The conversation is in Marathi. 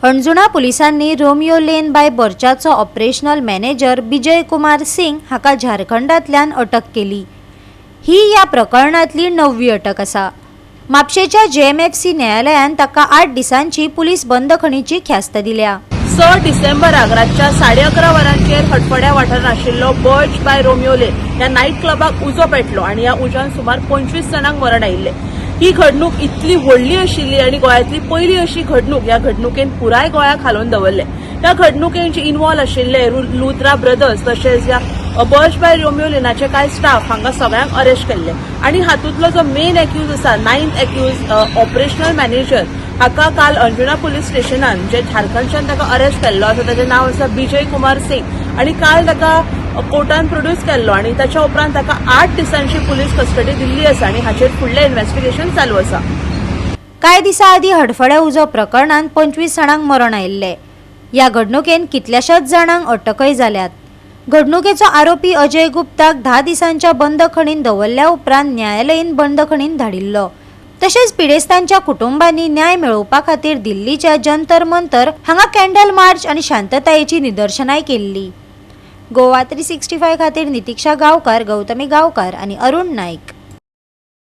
हणजुणा पुलिसांनी Romeo Lane bye बोर्चाचो operational manager Vijay Kumar Singh हाका झारखंडांतल्यान अटक केली। ही या प्रकरणांतली 9वी अटक आसा। म्हापशेच्या JMFC न्यायालयान ताका 8 दिसांची पुलीस बंदखणीची ख्यास्त दिल्या। 6 डिसेंबराक रातच्या 11:30 वरांचेर हटफड्या वाठारांत आशिल्लो बर्च बाय रोमियो लेन ह्या नायट क्लबाक उजो पेटलो आणि ह्या उज्यान सुमार 25 जाणांक मरण आयिल्ले। ही घडणूक इतली व्हडली आशिल्ली आणि गोंयांतली पहिली अशी घडणूक। ह्या घडणुकेन पुराय गोंयाक हालोवन दवरले। ह्या घडणुकेन जे इन्वॉल्व आशिल्ले लुथरा ब्रदर्स तशेंच ह्या बर्च बाय रोमियो लेनाचे कांय स्टाफ हांगा सगळ्यांक अरेस्ट केल्ले आणि हातूंतलो जो मेन एक्यूज आसा 9th एक्यूज ऑपरेशनल मॅनेजर हाका काल अंजुना पुलीस स्टेशनान जे झारखंडच्यान ताका अरेस्ट केल्लो आसा ताचें नांव आसा विजय कुमार सिंग आणि काल ताका कोर्टान प्रोड्यूस केल्लो आणि ताच्या उपरांत ताका 8 दिसांची पुलीस कस्टडी दिल्ली आसा आणि हाचेर फुडलें इन्व्हेस्टिगेशन चालू आसा। कांय दिसा आदी हडफड्या उजो प्रकरणात 25 जाणांक मरण आयिल्ले। या घडणुकेन कितल्याशाच जाणांक अटकय जाल्यात। घडणुकेचो आरोपी अजय गुप्ताक 10 दिसांच्या बंदखणीत दवरल्या उपरांत न्यायालयीन बंदखणीत धाडिल्लो। तशेंच पिडेस्तांच्या कुटुंबांनी न्याय मेळोवपा खातीर दिल्लीच्या जंतर मंतर हांगा कॅन्डल मार्च आणि शांततायेची निदर्शनाय केल्ली। गोवा 365 खातीर नितीक्षा गांवकार, गौतमी गांवकार आणि अरुण नाईक।